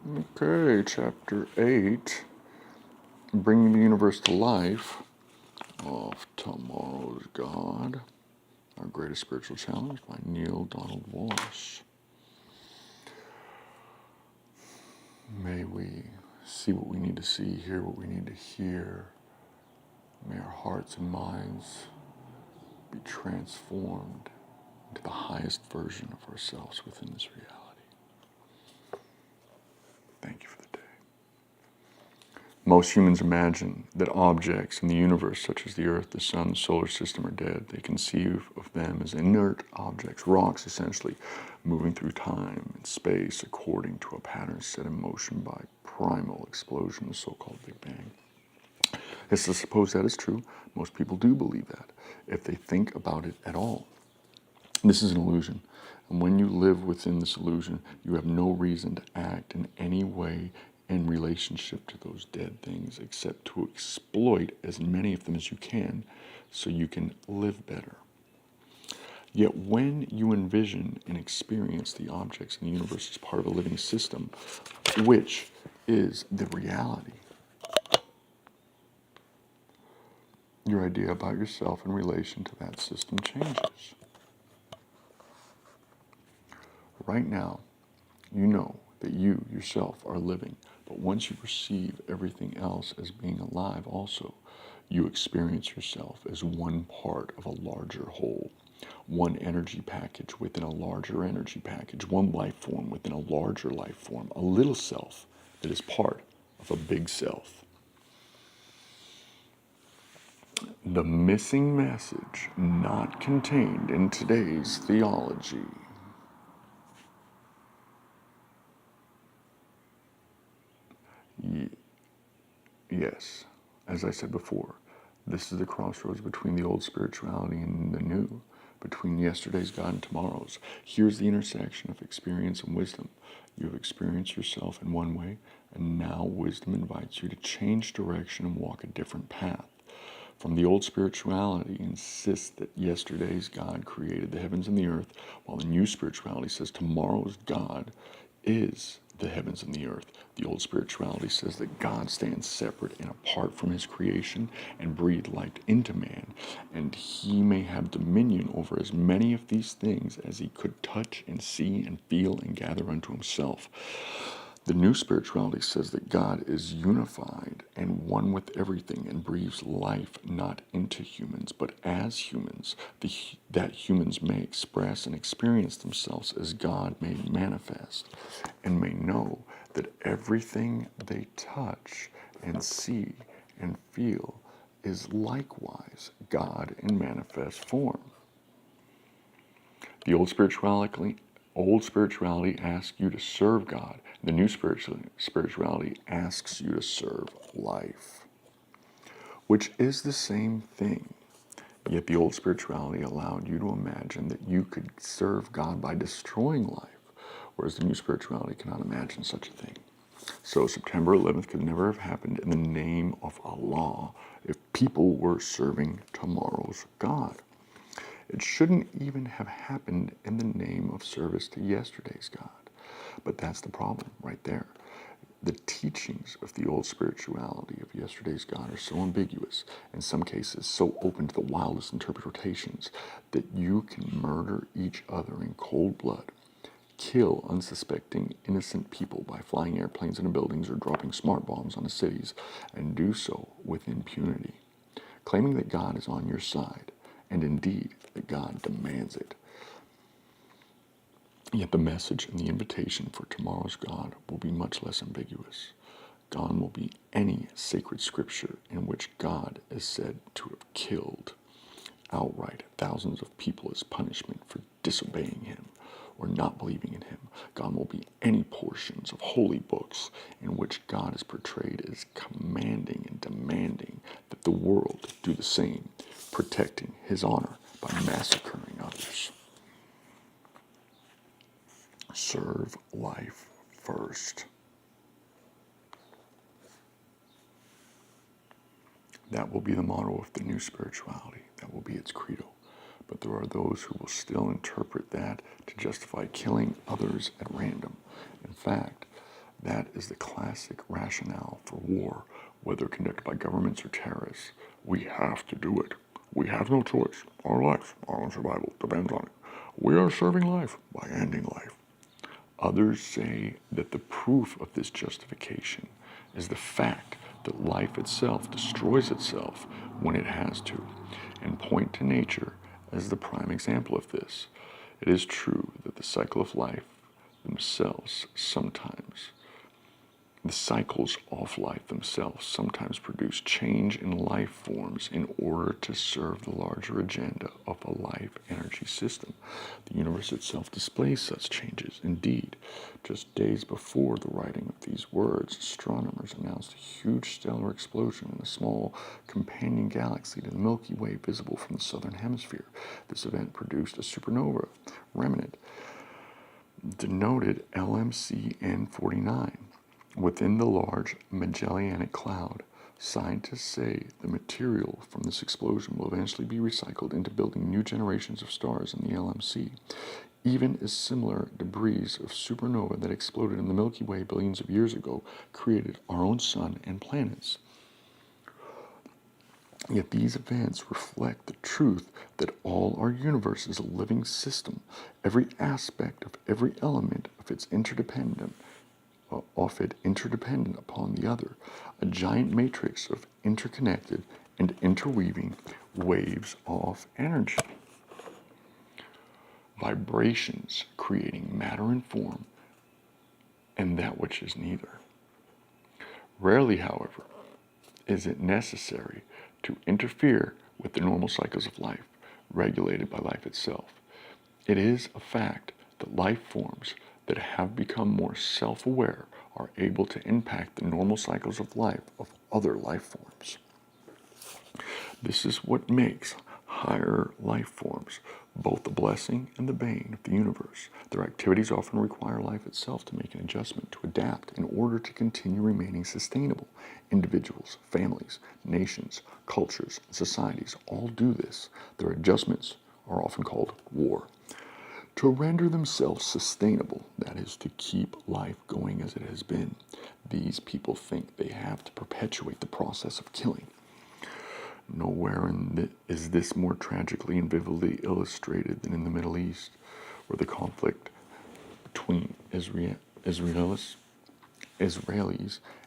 Okay, chapter 8, Bringing the Universe to Life, of Tomorrow's God, Our Greatest Spiritual Challenge by Neil Donald Walsh. May we see what we need to see, hear what we need to hear. May our hearts and minds be transformed into the highest version of ourselves within this reality. Thank you for the day. Most humans imagine that objects in the universe, such as the Earth, the Sun, the solar system, are dead. They conceive of them as inert objects, rocks essentially, moving through time and space according to a pattern set in motion by primal explosion, the so-called Big Bang. Yes, I suppose that is true. Most people do believe that, if they think about it at all. This is an illusion. And when you live within this illusion, you have no reason to act in any way in relationship to those dead things except to exploit as many of them as you can so you can live better. Yet when you envision and experience the objects in the universe as part of a living system, which is the reality, your idea about yourself in relation to that system changes. Right now, you know that you yourself are living, but once you perceive everything else as being alive also, you experience yourself as one part of a larger whole, one energy package within a larger energy package, one life form within a larger life form, a little self that is part of a big self. The missing message not contained in today's theology. Yes, as I said before, this is the crossroads between the old spirituality and the new, between yesterday's God and tomorrow's. Here's the intersection of experience and wisdom. You have experienced yourself in one way, and now wisdom invites you to change direction and walk a different path. From the old spirituality insists that yesterday's God created the heavens and the earth, while the new spirituality says tomorrow's God is the heavens and the earth. The old spirituality says that God stands separate and apart from his creation and breathed life into man, and he may have dominion over as many of these things as he could touch and see and feel and gather unto himself. The new spirituality says that God is unified and one with everything and breathes life not into humans, but as humans, that humans may express and experience themselves as God made manifest, and may know that everything they touch and see and feel is likewise God in manifest form. The old spirituality asks you to serve God. The new spirituality asks you to serve life, which is the same thing. Yet the old spirituality allowed you to imagine that you could serve God by destroying life, whereas the new spirituality cannot imagine such a thing. So September 11th could never have happened in the name of Allah if people were serving tomorrow's God. It shouldn't even have happened in the name of service to yesterday's God. But that's the problem right there. The teachings of the old spirituality of yesterday's God are so ambiguous, in some cases so open to the wildest interpretations, that you can murder each other in cold blood, kill unsuspecting innocent people by flying airplanes into buildings or dropping smart bombs on the cities, and do so with impunity, claiming that God is on your side, and indeed that God demands it. Yet the message and the invitation for tomorrow's God will be much less ambiguous. Gone will be any sacred scripture in which God is said to have killed outright thousands of people as punishment for disobeying him or not believing in him. Gone will be any portions of holy books in which God is portrayed as commanding and demanding that the world do the same, protecting his honor by massacring others. Serve life first. That will be the motto of the new spirituality. That will be its credo. But there are those who will still interpret that to justify killing others at random. In fact, That is the classic rationale for war, whether conducted by governments or terrorists. We have to do it. We have no choice. Our life, our own survival, depends on it. We are serving life by ending life. Others say that the proof of this justification is the fact that life itself destroys itself when it has to, and point to nature as the prime example of this. It is true that the cycle of life themselves sometimes the cycles of life themselves sometimes produce change in life forms in order to serve the larger agenda of a life energy system. The universe itself displays such changes. Indeed, just days before the writing of these words, astronomers announced a huge stellar explosion in a small companion galaxy to the Milky Way visible from the southern hemisphere. This event produced a supernova remnant denoted LMCN49. Within the large Magellanic Cloud, scientists say the material from this explosion will eventually be recycled into building new generations of stars in the LMC, even as similar debris of supernova that exploded in the Milky Way billions of years ago created our own sun and planets. Yet these events reflect the truth that all our universe is a living system. Every aspect of every element of it interdependent upon the other, a giant matrix of interconnected and interweaving waves of energy. Vibrations creating matter and form, and that which is neither. Rarely, however, is it necessary to interfere with the normal cycles of life, regulated by life itself. It is a fact that life forms that have become more self-aware are able to impact the normal cycles of life of other life forms. This is what makes higher life forms both the blessing and the bane of the universe. Their activities often require life itself to make an adjustment to adapt in order to continue remaining sustainable. Individuals, families, nations, cultures, and societies all do this. Their adjustments are often called war. To render themselves sustainable, that is, to keep life going as it has been, these people think they have to perpetuate the process of killing. Nowhere is this more tragically and vividly illustrated than in the Middle East, where the conflict between Israelis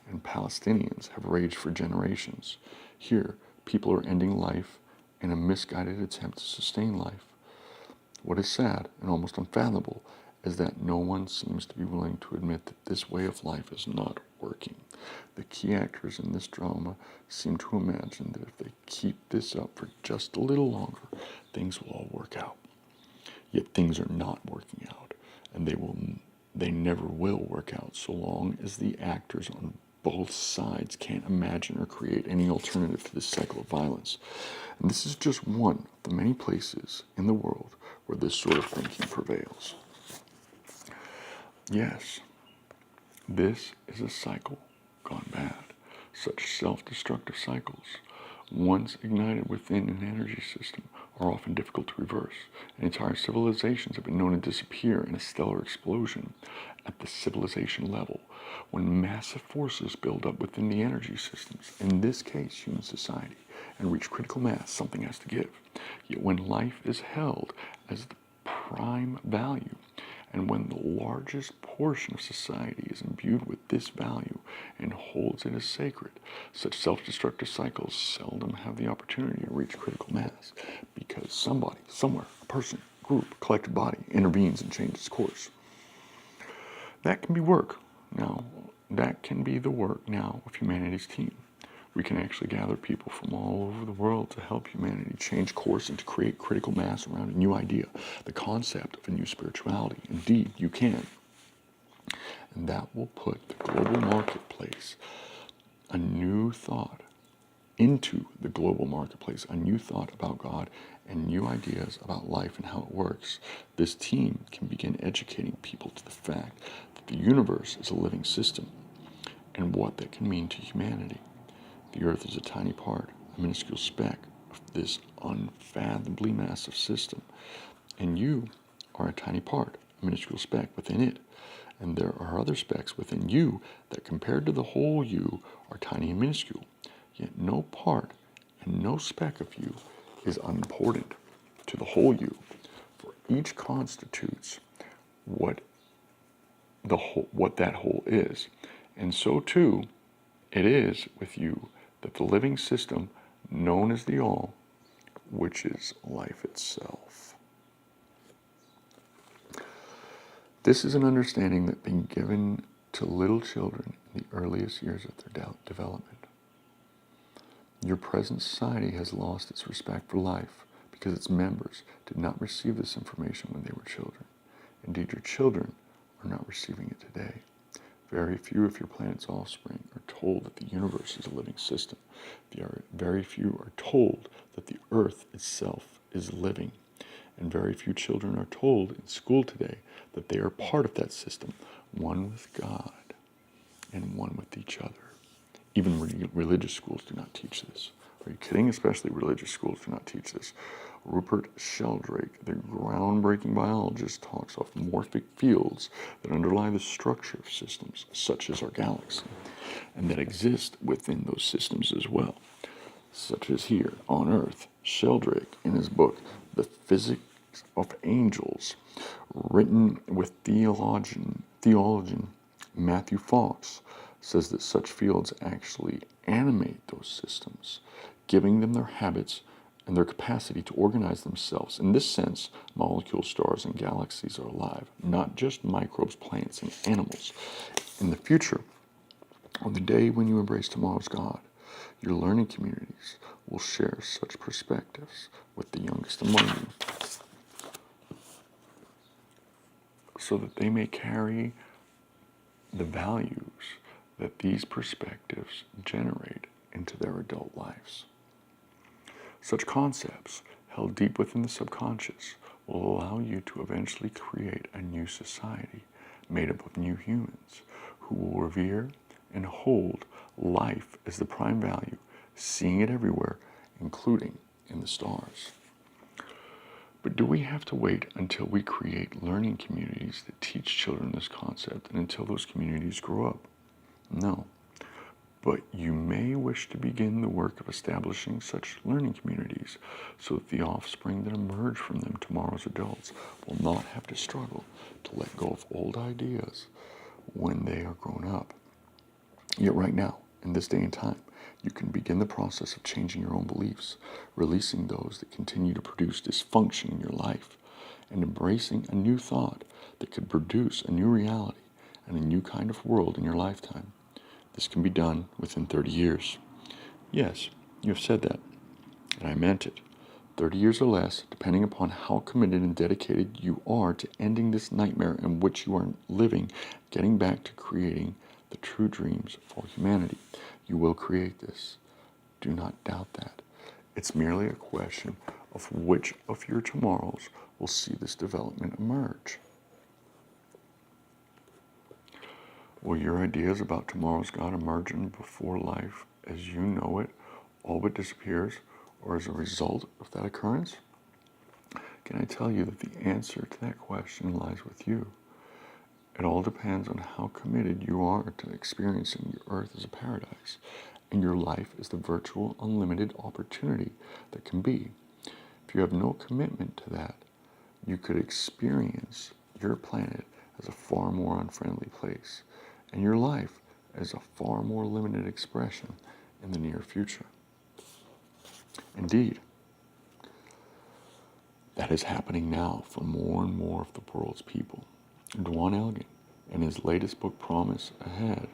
and Palestinians have raged for generations. Here, people are ending life in a misguided attempt to sustain life. What is sad and almost unfathomable is that no one seems to be willing to admit that this way of life is not working. The key actors in this drama seem to imagine that if they keep this up for just a little longer, things will all work out. Yet things are not working out, and they never will work out so long as the actors on both sides can't imagine or create any alternative to this cycle of violence. And this is just one of the many places in the world where this sort of thinking prevails. Yes, this is a cycle gone bad. Such self-destructive cycles, once ignited within an energy system, are often difficult to reverse. And entire civilizations have been known to disappear in a stellar explosion at the civilization level, when massive forces build up within the energy systems, in this case human society, and reach critical mass. Something has to give. Yet when life is held as the prime value, and when the largest portion of society is imbued with this value and holds it as sacred, such self-destructive cycles seldom have the opportunity to reach critical mass, because somebody, somewhere, a person, group, collective body intervenes and changes course. That can be work. Now, that can be the work now of humanity's team. We can actually gather people from all over the world to help humanity change course and to create critical mass around a new idea, the concept of a new spirituality. Indeed, you can. And that will put the global marketplace, a new thought, into the global marketplace, a new thought about God and new ideas about life and how it works. This team can begin educating people to the fact that the universe is a living system and what that can mean to humanity. The Earth is a tiny part, a minuscule speck of this unfathomably massive system. And you are a tiny part, a minuscule speck within it. And there are other specks within you that compared to the whole you are tiny and minuscule. Yet no part and no speck of you is unimportant to the whole you, for each constitutes what that whole is. And so too it is with you that the living system known as the all, which is life itself. This is an understanding that being given to little children in the earliest years of their development. Your present society has lost its respect for life because its members did not receive this information when they were children. Indeed, your children are not receiving it today. Very few of your planet's offspring are told that the universe is a living system. Very few are told that the earth itself is living. And very few children are told in school today that they are part of that system, one with God and one with each other. Even religious schools do not teach this. Are you kidding? Especially religious schools do not teach this. Rupert Sheldrake, the groundbreaking biologist, talks of morphic fields that underlie the structure of systems, such as our galaxy, and that exist within those systems as well, such as here on Earth. Sheldrake, in his book, The Physics of Angels, written with theologian Matthew Fox, says that such fields actually animate those systems, giving them their habits and their capacity to organize themselves. In this sense, molecules, stars, and galaxies are alive, not just microbes, plants, and animals. In the future, on the day when you embrace tomorrow's God, your learning communities will share such perspectives with the youngest among you, so that they may carry the values that these perspectives generate into their adult lives. Such concepts, held deep within the subconscious, will allow you to eventually create a new society made up of new humans who will revere and hold life as the prime value, seeing it everywhere, including in the stars. But do we have to wait until we create learning communities that teach children this concept and until those communities grow up? No. But you may wish to begin the work of establishing such learning communities so that the offspring that emerge from them, tomorrow's adults, will not have to struggle to let go of old ideas when they are grown up. Yet right now, in this day and time, you can begin the process of changing your own beliefs, releasing those that continue to produce dysfunction in your life, and embracing a new thought that could produce a new reality and a new kind of world in your lifetime. This can be done within 30 years. Yes, you have said that, and I meant it. 30 years or less, depending upon how committed and dedicated you are to ending this nightmare in which you are living, getting back to creating the true dreams for humanity. You will create this. Do not doubt that. It's merely a question of which of your tomorrows will see this development emerge. Will your ideas about tomorrow's God emerging before life as you know it all but disappears, or as a result of that occurrence? Can I tell you that the answer to that question lies with you? It all depends on how committed you are to experiencing your earth as a paradise, and your life as the virtual, unlimited opportunity that can be. If you have no commitment to that, you could experience your planet as a far more unfriendly place, and your life as a far more limited expression in the near future. Indeed, that is happening now for more and more of the world's people. Dwan Elgin, in his latest book, Promise Ahead,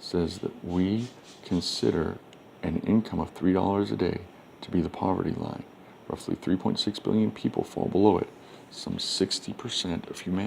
says that we consider an income of $3 a day to be the poverty line. Roughly 3.6 billion people fall below it, some 60% of humanity.